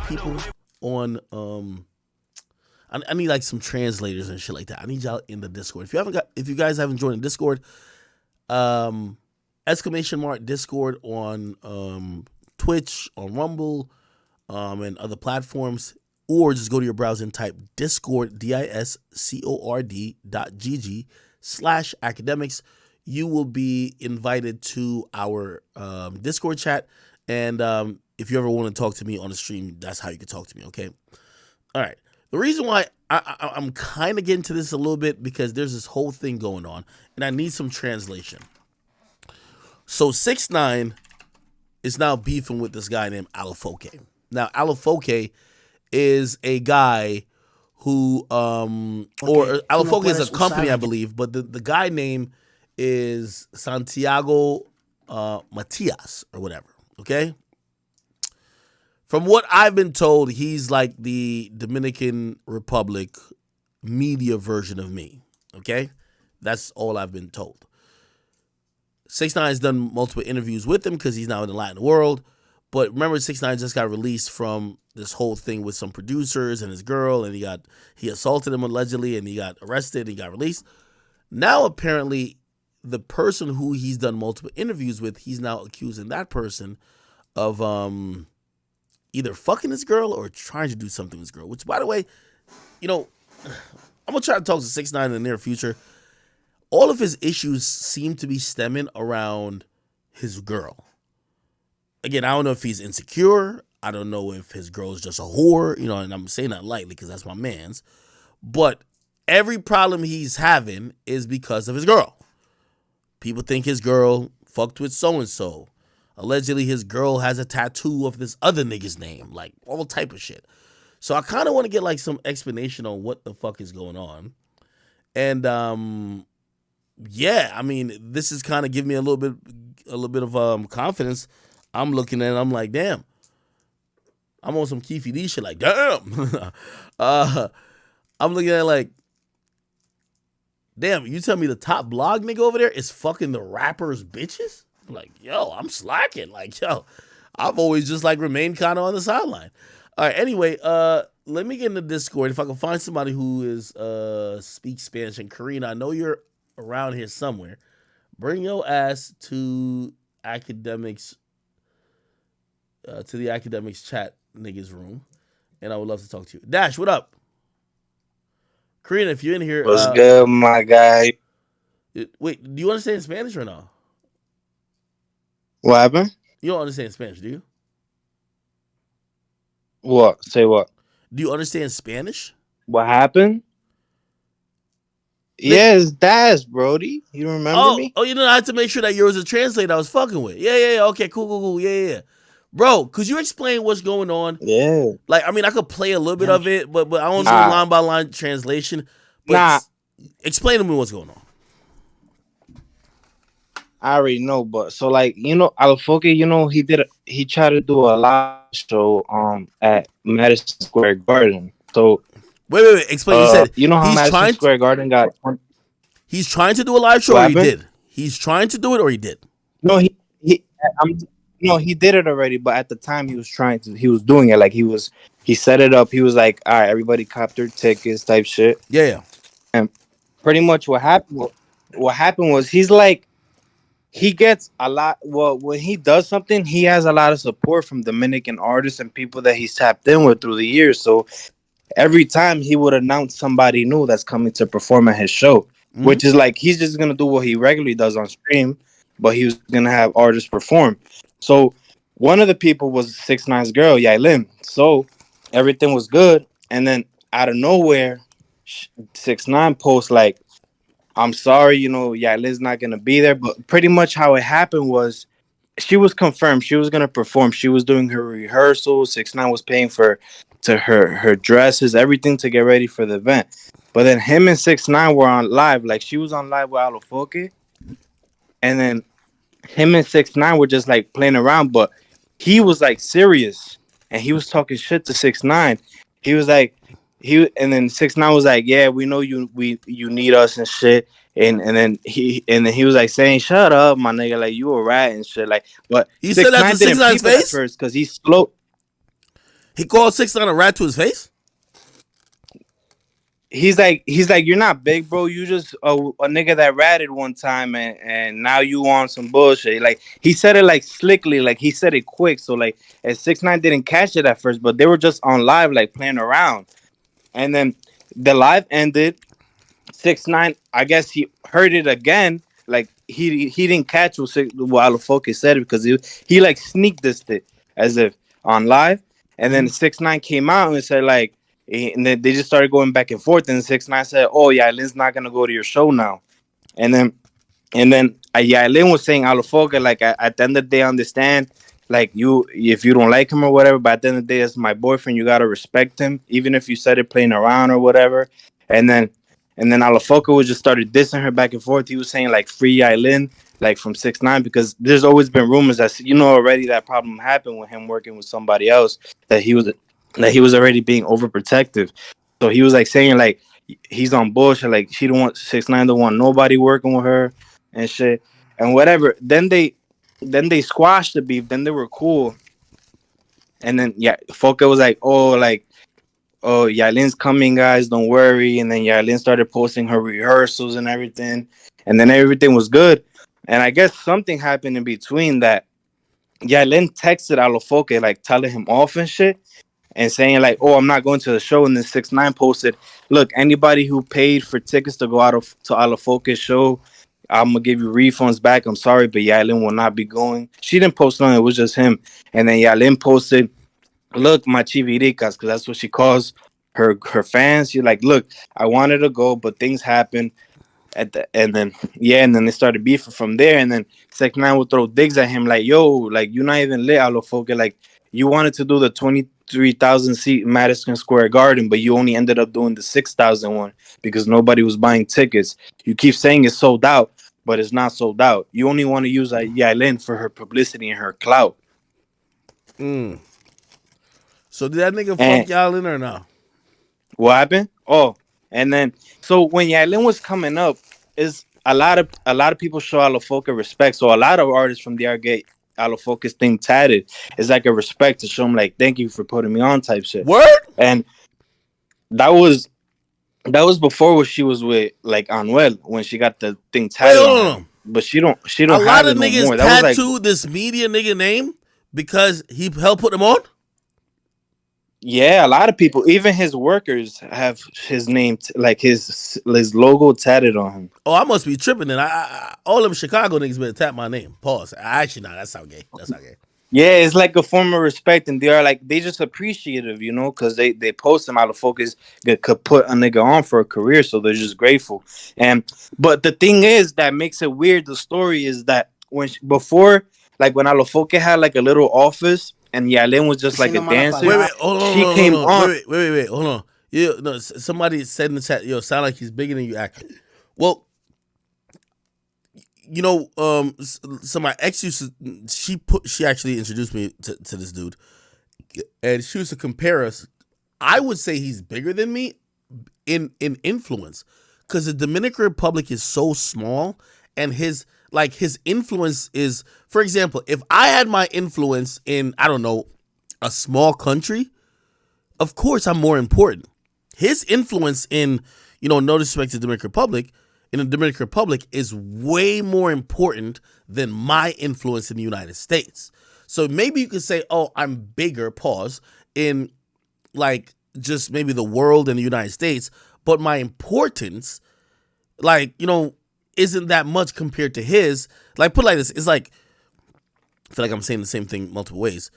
people on I need like some translators and shit like that. I need y'all in the Discord. If you guys haven't joined the Discord, exclamation mark Discord on Twitch, on Rumble, and other platforms, or just go to your browser and type Discord discord.gg/academics. You will be invited to our Discord chat, and if you ever want to talk to me on the stream, that's how you can talk to me. Okay. All right. The reason why I'm kind of getting to this a little bit because there's this whole thing going on, and I need some translation. So 6ix9ine is now beefing with this guy named Alofoke. Now, Alofoke is a guy who, or Alofoke is a company, I believe, but the guy name is Santiago Matias or whatever. Okay. From what I've been told, he's like the Dominican Republic media version of me. Okay. That's all I've been told. 6ix9ine has done multiple interviews with him because he's now in the Latin world. But remember, 6ix9ine just got released from this whole thing with some producers and his girl, and he assaulted him allegedly, and he got arrested, and he got released. Now, apparently, the person who he's done multiple interviews with, he's now accusing that person of either fucking his girl or trying to do something with his girl. Which, by the way, I'm gonna try to talk to 6ix9ine in the near future. All of his issues seem to be stemming around his girl. Again, I don't know if he's insecure. I don't know if his girl is just a whore, and I'm saying that lightly because that's my man's. But every problem he's having is because of his girl. People think his girl fucked with so-and-so. Allegedly, his girl has a tattoo of this other nigga's name, like all type of shit. So I kind of want to get like some explanation on what the fuck is going on. And yeah, I mean, this is kind of giving me a little bit of confidence. I'm looking at it, I'm like, damn. I'm on some Keefy D shit, like, damn. I'm looking at it like, damn, you tell me the top blog nigga over there is fucking the rappers' bitches? I'm like, yo, I'm slacking. Like, yo, I've always just like remained kind of on the sideline. All right, anyway, let me get in the Discord. If I can find somebody who is speaks Spanish and Korean, I know you're around here somewhere. Bring your ass to Akademiks, to the Akademiks chat niggas room, and I would love to talk to you. Dash, what up? Korean, if you're in here, what's good, my guy? Wait, do you understand Spanish or no? What happened? You don't understand Spanish, do you? What? Say what? Do you understand Spanish? What happened? Yes, Dash, Brody. You remember me? Oh, I had to make sure that you was a translator I was fucking with. Yeah. Okay, cool. Yeah. Bro, could you explain what's going on? Yeah. Like, I mean, I could play a little bit of it, but I don't know line by line translation. But explain to me what's going on. I already know, but so like Alofoke, he tried to do a live show at Madison Square Garden. So wait, explain. You said how Madison Square Garden got. He's trying to do a live show, or he did. He's trying to do it, or he did. No, he did it already. But at the time, he was doing it. Like he set it up. He was like, all right, everybody cop their tickets, type shit. Yeah. And pretty much what happened was he gets a lot. Well, when he does something, he has a lot of support from Dominican artists and people that he's tapped in with through the years. So every time he would announce somebody new that's coming to perform at his show, which is like he's just gonna do what he regularly does on stream, but he was gonna have artists perform. So one of the people was 6ix9ine's girl, Yailin. So everything was good, and then out of nowhere, 6ix9ine posts like, I'm sorry, Yailin's not going to be there. But pretty much how it happened was she was confirmed. She was going to perform. She was doing her rehearsals. 6ix9ine was paying for her dresses, everything to get ready for the event. But then him and 6ix9ine were on live. Like, she was on live with Alofoke. And then him and 6ix9ine were just, like, playing around. But he was, like, serious. And he was talking shit to 6ix9ine. He was like... and then 6ix9ine was like, yeah, we know you need us and shit. and then he was like saying, "Shut up, my nigga, like you a rat and shit." Like, but He said six that to nine Six didn't Nine's peep it at face. first because he's slow. He called 6ix9ine a rat to his face. He's like, you're not big, bro. You just a nigga that ratted one time, and now you on some bullshit. Like he said it like slickly, like he said it quick. So like, and 6ix9ine didn't catch it at first, but they were just on live, like playing around. And then the live ended. 6ix9ine, I guess he heard it again. Like he didn't catch what Alofoke said because he like sneak dissed it as if on live. And then 6ix9ine came out and said like, and then they just started going back and forth. And 6ix9ine said, "Oh yeah, Lynn's not gonna go to your show now." And then Yailin was saying Alofoke, like at the end of the day, I understand, like you, if you don't like him or whatever, but at the end of the day, it's my boyfriend. You gotta respect him, even if you said it playing around or whatever. And then Alofoke was just started dissing her back and forth. He was saying like free Yailin, like from 6ix9ine, because there's always been rumors that already that problem happened with him working with somebody else, that he was already being overprotective. So he was like saying like he's on bullshit, like she don't want 6ix9ine, don't want nobody working with her and shit and whatever. Then they squashed the beef. Then they were cool. And then yeah, Foka was like, oh, Yailin's coming, guys, don't worry. And then Yailin started posting her rehearsals and everything. And then everything was good. And I guess something happened in between that Yailin texted Alofoke, like telling him off and shit, and saying like, "Oh, I'm not going to the show." And then 6ix9ine posted, "Look, anybody who paid for tickets to go out to Alofoke's show, I'm gonna give you refunds back. I'm sorry, but Yailin will not be going." She didn't post nothing; it was just him. And then Yailin posted, "Look, my chiviricas," because that's what she calls her fans. She's like, "Look, I wanted to go, but things happened." And then they started beefing from there. And then 6ix9ine would throw digs at him like, "Yo, like you're not even lit, Alofoke. Like you wanted to do the 23,000 seat Madison Square Garden, but you only ended up doing the 6,000 one because nobody was buying tickets. You keep saying it's sold out, but it's not sold out. You only want to use Yailin for her publicity and her clout." So did that nigga fuck And y'all in or no? what happened? Oh, and then so when Yailin was coming up, is a lot of people show Alofoke respect. So a lot of artists from the art get Alofoke's thing tatted. It's like a respect to show him like, "Thank you for putting me on," type shit. Word? And that was before when she was with like Anuel, when she got the thing Wait, tatted hold on on. her. But she A don't lot have of it no niggas more. That was like, tattoo this media nigga name because he helped put them on. yeah, a lot of people, even his workers, have his name, like his logo tatted on him. Oh, I must be tripping then. All them Chicago niggas better tap my name. Pause. Actually, nah, that's not gay. That's not gay. Yeah, it's like a form of respect, and they just appreciative, because they post them out of focus that could put a nigga on for a career, so they're just grateful. And but the thing is that makes it weird. The story is that before, like when Alofoke had like a little office, and Yailin was just like a dancer, Wait, hold on, she hold on, came hold on. on. Wait, hold on. Yeah, no, somebody said in the chat, yo, sound like he's bigger than you act. Well, so my ex used to, she actually introduced me to this dude, and she used to compare us. I would say he's bigger than me in influence, because the Dominican Republic is so small, and his influence is, for example, if I had my influence in, I don't know, a small country, of course I'm more important. His influence in, no disrespect to the Dominican Republic, in the Dominican Republic is way more important than my influence in the United States. So maybe you could say, oh, I'm bigger, pause, in like just maybe the world and the United States, but my importance, like, isn't that much compared to his. Like, put it like this, it's like, I feel like I'm saying the same thing multiple ways.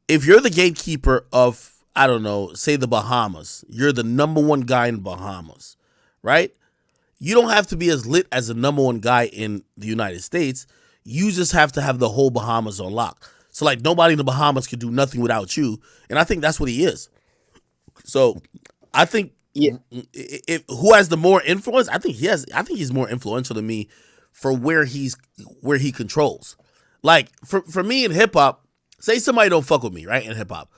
If you're the gatekeeper of, I don't know, say the Bahamas, you're the number one guy in Bahamas, right? You don't have to be as lit as the number one guy in the United States. You just have to have the whole Bahamas on lock. So like nobody in the Bahamas could do nothing without you. And I think that's what he is. So I think Yeah, if who has the more influence, I think he's more influential than me for where he controls. Like for me in hip hop, say somebody don't fuck with me, right? In hip hop.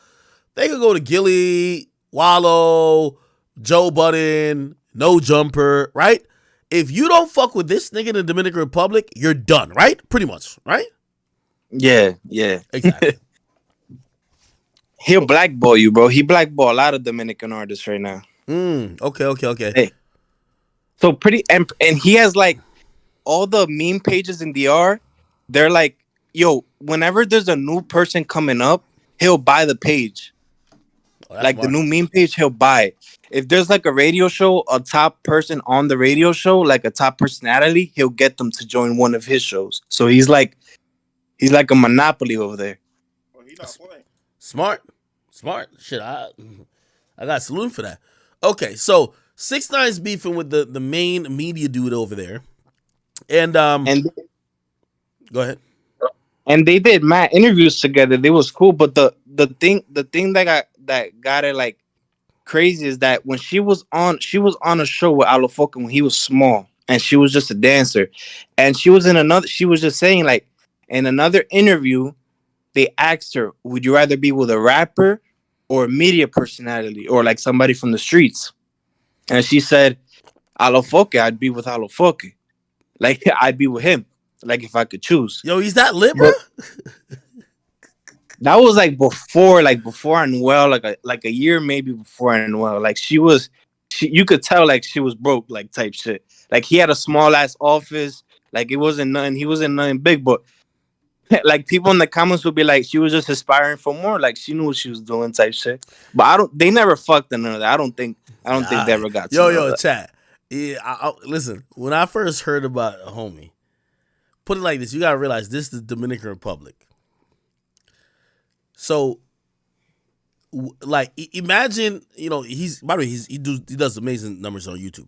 They could go to Gilly, Wallow, Joe Budden, No Jumper, right? if you don't fuck with this nigga in the Dominican Republic, you're done, right? Pretty much, right? Yeah, yeah. Exactly. He'll blackball you, bro. He blackball a lot of Dominican artists right now. Okay, okay, okay. Hey, so pretty, and he has like all the meme pages in DR. They're like, yo, whenever there's a new person coming up, he'll buy the page. Oh, that's Like the smart. new meme page, he'll buy it. If there's like a radio show, a top person on the radio show, like a top personality, he'll get them to join one of his shows. So he's like a monopoly over there. Well, he not playing. Smart. Smart. Shit, I got salute for that. Okay, so 6ix9ine's beefing with the main media dude over there. And And go ahead. and they did mad interviews together. They was cool, but the thing that got it like crazy is that when she was on a show with Alofoke when he was small, and she was just a dancer, and she was just saying like in another interview they asked her, would you rather be with a rapper or a media personality or like somebody from the streets? And she said, Alofoke, I'd be with Alofoke. Like I'd be with him. Like if I could choose. Yo, he's that lit, bro? But that was like before Anuel, like a year maybe before Anuel. Like you could tell like she was broke, like type shit. Like he had a small ass office. Like it wasn't nothing. He wasn't nothing big, but like people in the comments would be like, she was just aspiring for more. Like she knew what she was doing, type shit. But I don't. They never fucked none of that. I don't think they God. ever got to Yo, none of yo, that. chat. Yeah, listen. When I first heard about a homie, put it like this: you gotta realize this is the Dominican Republic. So, like, imagine, he's by the way, he does amazing numbers on YouTube.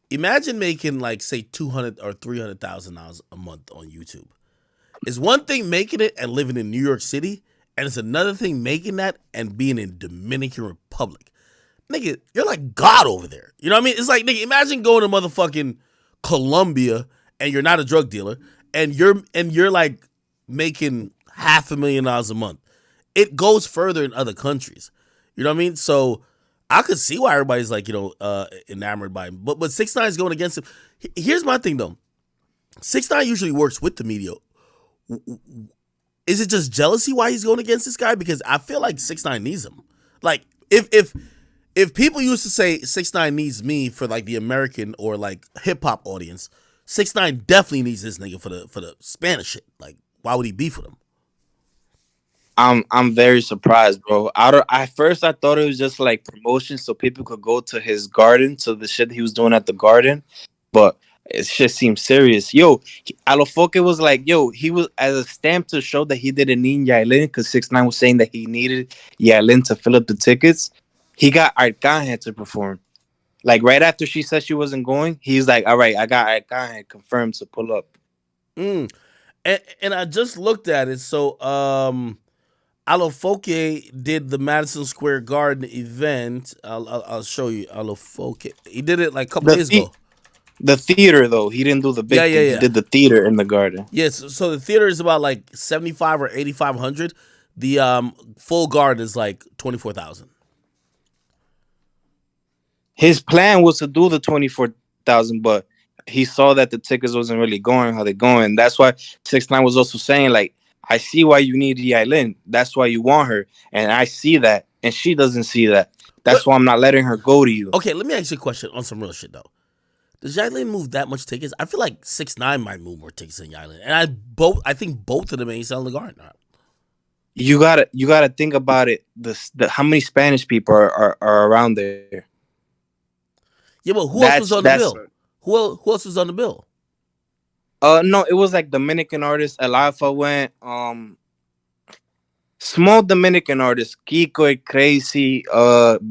Imagine making like say 200 or $300,000 a month on YouTube. It's one thing making it and living in New York City, and it's another thing making that and being in Dominican Republic. Nigga, you're like God over there. You know what I mean? It's like, nigga, imagine going to motherfucking Colombia and you're not a drug dealer and you're like making $500,000 a month. It goes further in other countries. You know what I mean? So I could see why everybody's like, enamored by him. But 6ix9ine is going against him. Here's my thing though. 6ix9ine usually works with the media. Is it just jealousy why he's going against this guy? Because I feel like 6ix9ine needs him. Like if people used to say 6ix9ine needs me for like the American or like hip hop audience, 6ix9ine definitely needs this nigga for the Spanish shit. Like, why would he beef with him? I'm very surprised, bro. At first I thought it was just like promotion so people could go to his garden, to the shit he was doing at the garden, but it shit seems serious. Yo, Alofoke was like, yo, he was as a stamp to show that he didn't need Yailin because 6ix9ine was saying that he needed Yailin to fill up the tickets. He got Arcángel to perform. Like right after she said she wasn't going, he's like, all right, I got Arcángel confirmed to pull up. And I just looked at it. So Alofoke did the Madison Square Garden event. I'll show you Alofoke. He did it like a couple The days the, ago. the theater though, he didn't do the Yeah, big yeah, thing. He yeah. did the theater in the garden. Yes. So the theater is about like 75 or 8,500. The full garden is like 24,000. His plan was to do the 24,000, but he saw that the tickets wasn't really going how they going. That's why 6ix9ine was also saying like, I see why you need Yailin. That's why you want her, and I see that, and she doesn't see that. That's But why I'm not letting her go to you. okay, let me ask you a question on some real shit though. Does Yailin move that much tickets? I feel like 6ix9ine might move more tickets than Yailin, and I think both of them ain't selling the garden. You gotta think about it. How many Spanish people are around there? Yeah, but who else was on the That's bill? Who else was on the bill? no, it was like Dominican artists. Alofoke went. Small Dominican artists, Kiko Crazy,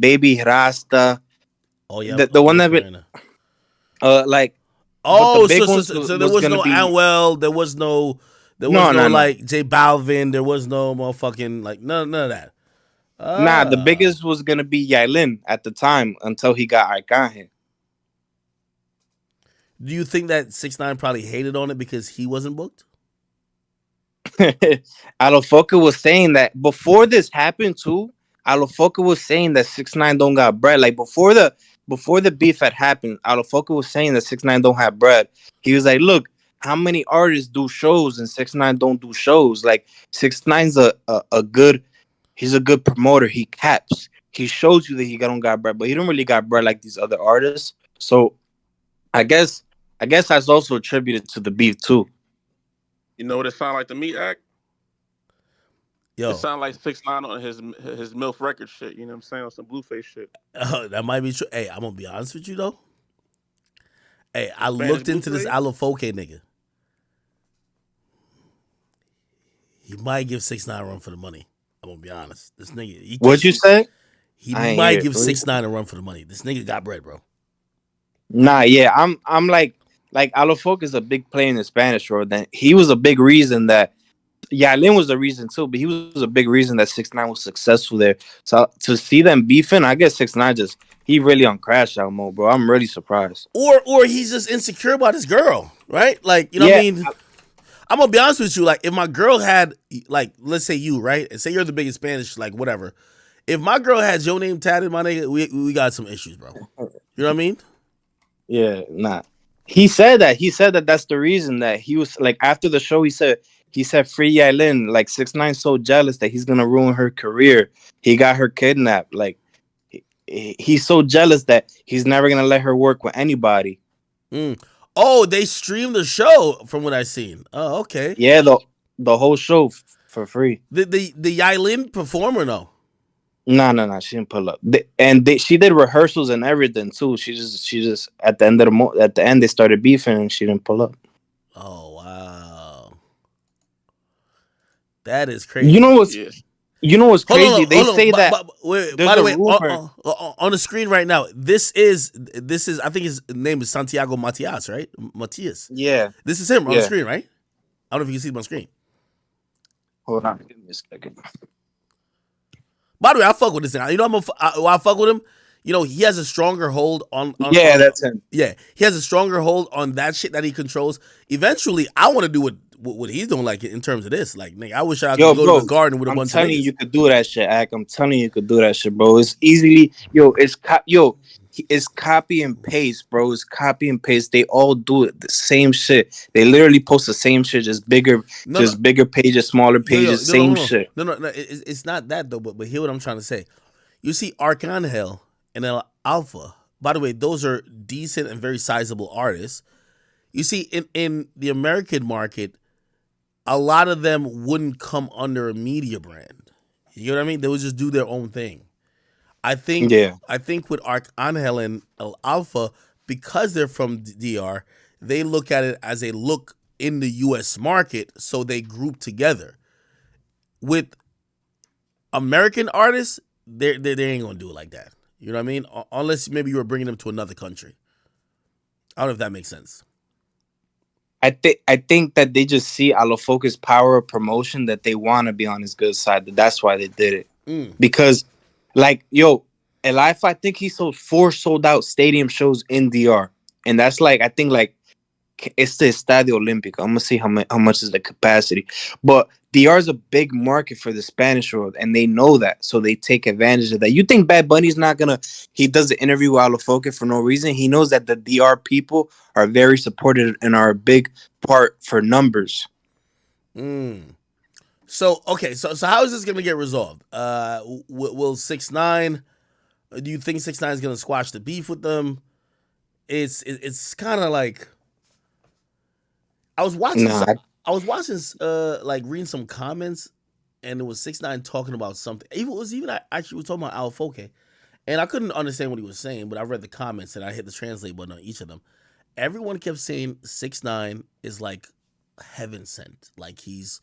Baby Rasta, Oh yeah, the one that like, but the oh, big ones so there was was gonna no be Anwell, there was no no. like J Balvin, there was no motherfucking like none of that. Nah, the Ah, biggest was gonna be Yailin at the time until he got Arcángel. do you think that 6ix9ine probably hated on it because he wasn't booked? Alofoke was saying that before this happened too. Alofoke was saying that 6ix9ine don't got bread. Like before the beef had happened, Alofoke was saying that 6ix9ine don't have bread. He was like, look, how many artists do shows and 6ix9ine don't do shows? Like 6ix9ine's a good, he's a good promoter. He caps. He shows you that he don't got bread, but he don't really got bread like these other artists. So I guess that's also attributed to the beef too. You know what it sound like to me, Act? It Yo, sound like 6ix9ine on his MILF record shit. You know what I'm saying? On some Blueface shit. that might be true. Hey, I'm gonna be honest with you though. Hey, I Spanish looked into this Blueface. Alofoke nigga. He might give 6ix9ine a run for the money. I'm gonna be honest. This nigga, What'd you say? he I ain't might hear give it. 6ix9ine a run for the money. This nigga got bread, bro. Nah, yeah, I'm like Alofoque is a big player in the Spanish world. Then he was a big reason that Yailin was the reason too, but he was a big reason that 6ix9ine was successful there. So to see them beefing, I guess 6ix9ine just he really on crash out mode, bro. I'm really surprised. Or he's just insecure about his girl, right? Like, you know what I Yeah, mean? I'm gonna be honest with you. Like, if my girl had, like, let's say you, right, and say you're the biggest Spanish, like, whatever. If my girl had your name tatted, my nigga, we got some issues, bro. You know what I mean? yeah, nah. He said that. He said that that's the reason that he was like after the show. He said free Yailin. Like 6ix9ine so jealous that he's gonna ruin her career. He got her kidnapped. Like he's so jealous that he's never gonna let her work with anybody. Mm. Oh, they streamed the show from what I seen. Oh, okay. Yeah, the whole show for free. The Yailin performer, no. No. She didn't pull up. She did rehearsals and everything too. She just at the end of at the end they started beefing and she didn't pull up. Oh wow, that is You know crazy. what's Yeah. you know what's Hold crazy? on, They hold on. say that Wait, there's by the a way, rumor. on the screen right now, this is I think his name is Santiago Matias, right? Matias. Yeah, This is him on the yeah. screen, right? I don't know if you can see him on screen. Hold on, give me a second. By the way, I fuck with this thing. You know, I fuck with him. You know, he has a stronger hold Yeah, on. that's him. Yeah, he has a stronger hold on that shit that he controls. Eventually, I want to do what he's doing, like in terms of this. Like, nigga, I wish I Yo, could go to the bro, garden with a I'm bunch of telling you, niggas. you could do that shit, Ak. I'm telling you, you could do that shit, bro. It's easily, yo, it's copy and paste, bro. It's copy and paste. They all do it, the same shit. They literally post the same shit, No, no, just bigger pages, smaller yo, pages, no, no, same hold on. shit. No. It's not that though. But hear what I'm trying to say. You see, Arcangel and Alpha. By the way, those are decent and very sizable artists. You see, in the American market, a lot of them wouldn't come under a media brand. You know what I mean? They would just do their own thing. I think Yeah, I think with Arcangel and El Alpha, because they're from DR, they look at it as a look in the US market, so they group together. With American artists, they ain't gonna do it like that. You know what I mean? Unless maybe you were bringing them to another country. I don't know if that makes sense. I think that they just see Alofoke's power of promotion that they want to be on his good side. That's why they did it. Mm. Because, like, yo, Elife, I think he sold 4 sold out stadium shows in DR, and that's like I think like it's the Estadio Olímpico. I'm gonna see how much is the capacity, but DR is a big market for the Spanish world, and they know that, so they take advantage of that. You think Bad Bunny's not gonna? He does the interview with Alofoke for no reason. He knows that the DR people are very supportive and are a big part for numbers. Mm. So okay, so how is this gonna get resolved? Will 6ix9ine? Do you think 6ix9ine is gonna squash the beef with them? It's kind of like I was watching Nah, some. I was watching like reading some comments, and it was 6ix9ine talking about something. Even it was even actually was talking about Alofoke, and I couldn't understand what he was saying, but I read the comments and I hit the translate button on each of them. Everyone kept saying 6ix9ine is like heaven sent, like he's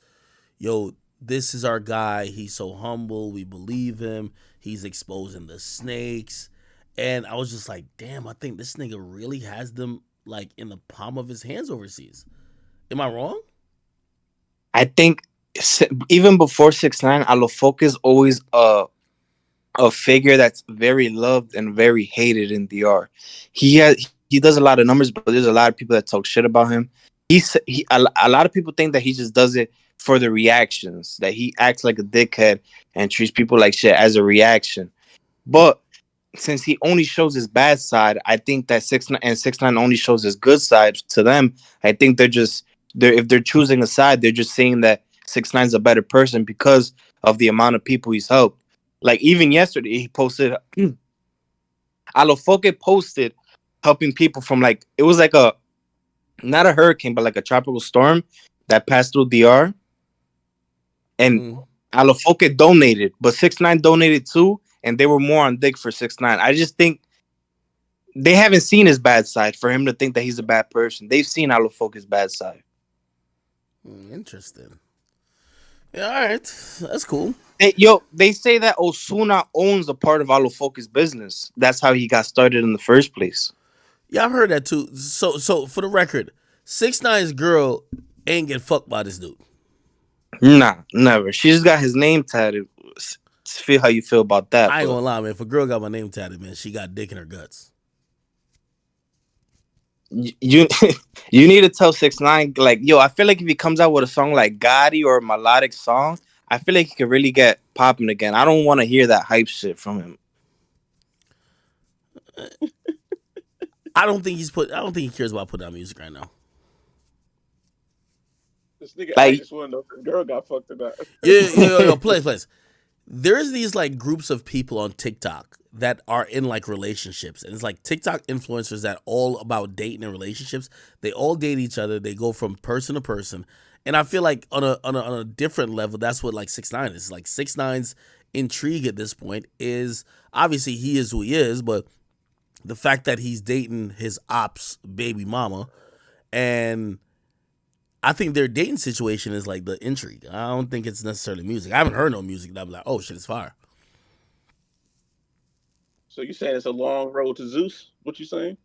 yo, this is our guy. He's so humble. We believe him. He's exposing the snakes. And I was just like, damn, I think this nigga really has them like in the palm of his hands overseas. Am I wrong? I think even before 6ix9ine, Alofoke is always a figure that's very loved and very hated in DR. He does a lot of numbers, but there's a lot of people that talk shit about him. A lot of people think that he just does it for the reactions, that he acts like a dickhead and treats people like shit as a reaction. But since he only shows his bad side, I think that 6ix9ine only shows his good side to them. I think they're if they're choosing a side, they're just saying that 6ix9ine's a better person because of the amount of people he's helped. Like even yesterday, he posted Alofoke posted helping people from like it was like a not a hurricane, but like a tropical storm that passed through DR, and Mm. Alofoke donated, but 6ix9ine donated too, and they were more on dick for 6ix9ine. I just think they haven't seen his bad side for him to think that he's a bad person. They've seen Alofoke's bad side. Interesting. Yeah, all right, that's cool. They say that Osuna owns a part of Alofoke's business. That's how he got started in the first place. Yeah, I've heard that too. So for the record, 6ix9ine's girl ain't get fucked by this dude. Nah, never. She just got his name tatted. Feel how you feel about that. I ain't But gonna lie, man. If a girl got my name tatted, man, she got dick in her guts. you you need to tell 6ix9ine like, yo, I feel like if he comes out with a song like Gotti or a melodic song, I feel like he could really get popping again. I don't want to hear that hype shit from him. I don't think he cares about putting out music right now. This nigga I Like, just want to know if the girl got fucked or not. Yo, play. There's these like groups of people on TikTok that are in like relationships, and it's like TikTok influencers that all about dating and relationships. They all date each other. They go from person to person, and I feel like on a different level, that's what like 6ix9ine is. Like 6ix9ine's intrigue at this point is obviously he is who he is, but the fact that he's dating his ops baby mama, and I think their dating situation is like the intrigue. I don't think it's necessarily music. I haven't heard no music that I'm like, oh shit, it's fire. So you saying it's a long road to Zeus? What you saying?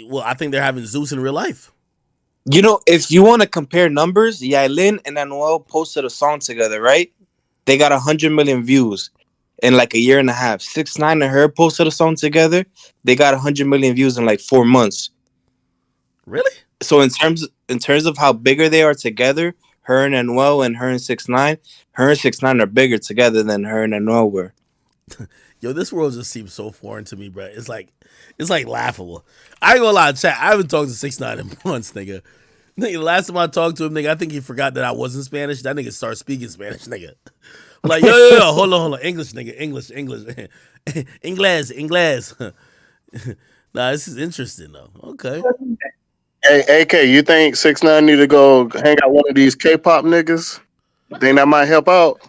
Well, I think they're having Zeus in real life. you know, if you want to compare numbers, Yailin and Anuel posted a song together, right? They got 100 million views in like a year and a half. 6ix9ine and her posted a song together. They got 100 million views in like 4 months. Really? So in terms of how bigger they are together, her and Anuel and her and 6ix9ine, her and 6ix9ine are bigger together than her and Anuel were. Yo, this world just seems so foreign to me, bro. It's like laughable. I ain't gonna lie, chat. I haven't talked to 6ix9ine in months, nigga. Nigga, the last time I talked to him, nigga, I think he forgot that I wasn't Spanish. That nigga started speaking Spanish, nigga. I'm like, yo, hold on. English, nigga. English. Inglés. Nah, this is interesting, though. Okay. Hey, AK, you think 6ix9ine need to go hang out one of these K-pop niggas? You think that might help out?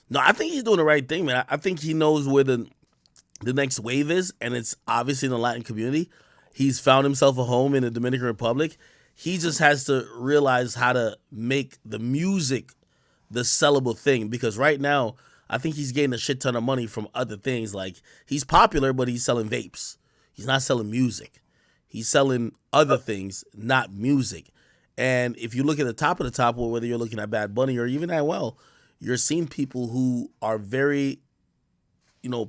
No, I think he's doing the right thing, man. I think he knows where the next wave is, and it's obviously in the Latin community. He's found himself a home in the Dominican Republic. He just has to realize how to make the music the sellable thing, because right now I think he's getting a shit ton of money from other things. Like, he's popular, but he's selling vapes. He's not selling music. He's selling other things, not music. And if you look at the top of the top, or whether you're looking at Bad Bunny or even at you're seeing people who are very,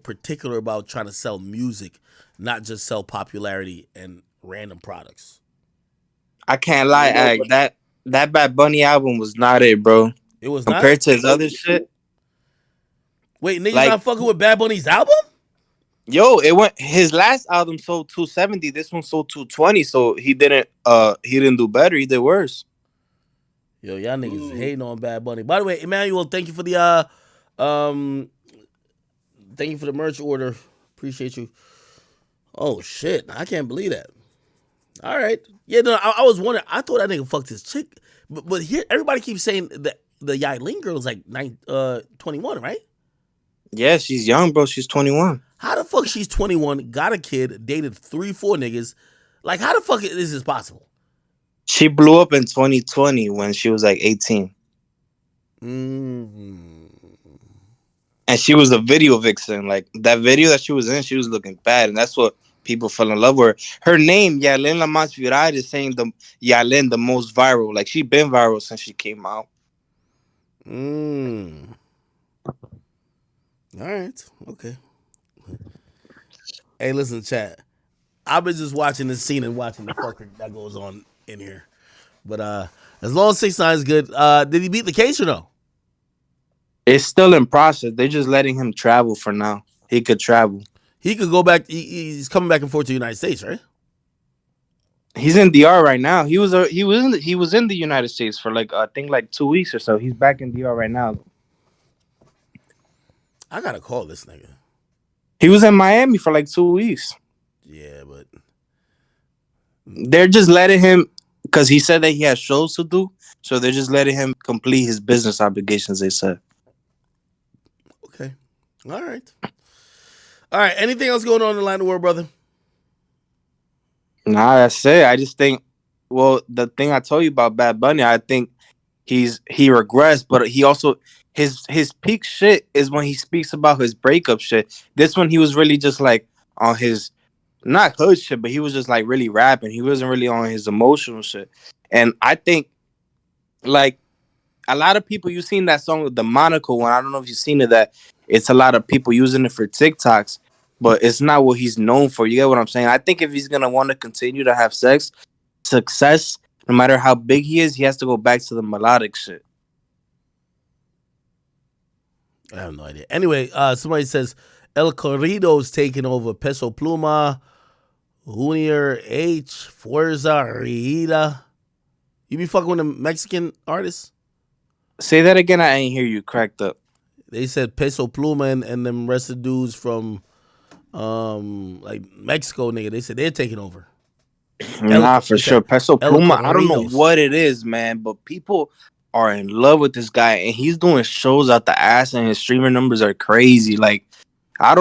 particular about trying to sell music, not just sell popularity and random products. I can't You lie, know, Ag. That Bad Bunny album was not it, bro. It was not. Compared to his other shit, Wait, niggas like, not fucking with Bad Bunny's album? yo, it went. His last album sold 270. This one sold 220. So he didn't do better. He did worse. Yo, y'all niggas is Ooh. hating on Bad Bunny. By the way, Emmanuel, thank you for the thank you for the merch order. Appreciate you. Oh shit, I can't believe that. All right, yeah, no, I was wondering. I thought that nigga fucked his chick, but here everybody keeps saying that the Yailin girl is like 21, right? Yeah, she's young, bro. She's 21. How the fuck she's 21, got a kid, dated 3-4 niggas? Like, how the fuck is this possible? She blew up in 2020 when she was like 18. Mm-hmm. And she was a video vixen. Like, that video that she was in, she was looking bad. And that's what people fell in love with her. Her name, Yailin La Más Viral, is saying the Yailin the most viral. Like, she been viral since she came out. All right. Okay. Hey, listen, chat. I've been just watching this scene and watching the fucker that goes on in here. But as long as 6ix9ine is good, did he beat the case or no? It's still in process. They're just letting him travel for now. He could travel. He could go back. He's coming back and forth to the United States, right? He's in DR right now. He was in the United States for like I think like 2 weeks or so. He's back in DR right now. I gotta call this nigga. He was in Miami for like 2 weeks. Yeah, but They're just letting him because he said that he has shows to do. So they're just letting him complete his business obligations. They said. okay, all right. Anything else going on in the line of world, brother? Nah, that's it. I just think. Well, the thing I told you about Bad Bunny, I think he regressed, but he also his peak shit is when he speaks about his breakup shit. This one he was really just like on his not hood shit, but he was just like really rapping. He wasn't really on his emotional shit. And I think like a lot of people you seen that song with the Monaco one. I don't know if you've seen it that it's a lot of people using it for TikToks, but it's not what he's known for. You get what I'm saying? I think if he's gonna want to continue to have success, no matter how big he is, he has to go back to the melodic shit. I have no idea. Anyway, somebody says El Corrido's taking over. Peso Pluma, Junior H, Fuerza Rita. You be fucking with the Mexican artists? Say that again. I ain't hear you. Cracked up. They said Peso Pluma and them rest of dudes from like Mexico, nigga. They said they're taking over. Nah, for sure. Peso El Pluma. I don't know Corridos. what it is, man, but people are in love with this guy, and he's doing shows out the ass, and his streamer numbers are crazy. Like, I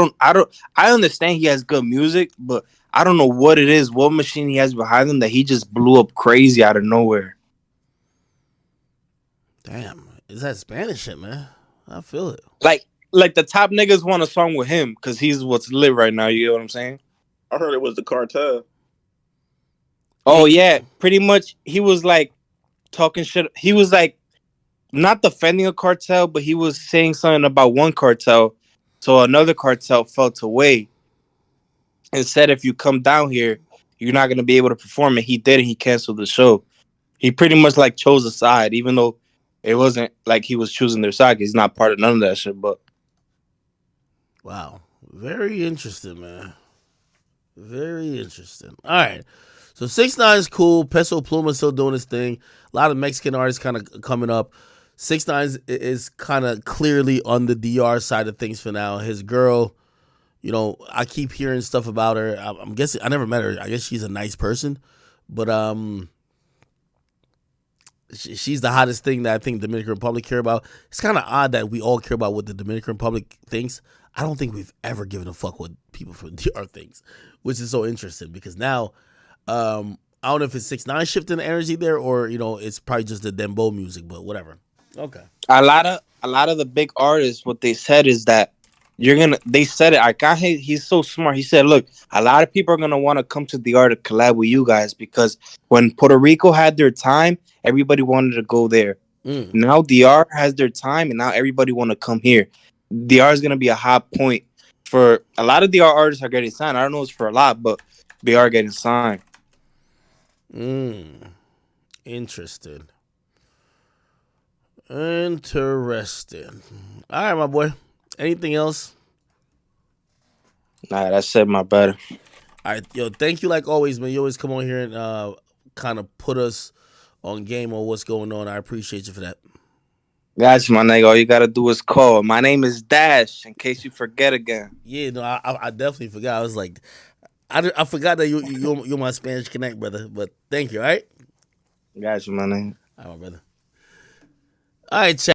understand he has good music, but I don't know what it is, what machine he has behind him that he just blew up crazy out of nowhere. Damn, is that Spanish shit, man? I feel it. Like the top niggas want a song with him because he's what's lit right now. You know what I'm saying? I heard it was the cartel. Oh yeah, pretty much. He was like talking shit. He was like not defending a cartel, but he was saying something about one cartel, so another cartel felt away and said, "If you come down here, you're not gonna be able to perform." And he did. And he canceled the show. He pretty much like chose a side, even though it wasn't like he was choosing their side. He's not part of none of that shit. But wow, very interesting, man. Very interesting. All right. So 6ix9ine is cool. Peso Pluma still doing his thing. A lot of Mexican artists kind of coming up. 6ix9ine is kind of clearly on the DR side of things for now. His girl, you know, I keep hearing stuff about her. I'm guessing I never met her. I guess she's a nice person, but she's the hottest thing that I think Dominican Republic care about. It's kind of odd that we all care about what the Dominican Republic thinks. I don't think we've ever given a fuck what people from DR thinks, which is so interesting because now, I don't know if it's 6ix9ine shifting the energy there or it's probably just the dembow music, but whatever. Okay. a lot of the big artists, what they said is that they said it. Arcángel, he's so smart. He said, look, a lot of people are gonna want to come to DR to collab with you guys because when Puerto Rico had their time, everybody wanted to go there. Now DR has their time, and now everybody want to come here. DR is gonna be a hot point for a lot of DR artists are getting signed. I don't know if it's for a lot, but they are getting signed. Interesting. Interesting. All right, my boy. Anything else? Nah, that's it, my brother. All right, yo, thank you like always, man. You always come on here and kind of put us on game on what's going on. I appreciate you for that. Gotcha, my nigga. All you gotta do is call. My name is Dash, in case you forget again. Yeah, no, I definitely forgot. I was like, I forgot that you're my Spanish Connect, brother. But thank you, all right? Gotcha, my nigga. All right, my brother. All right, chat.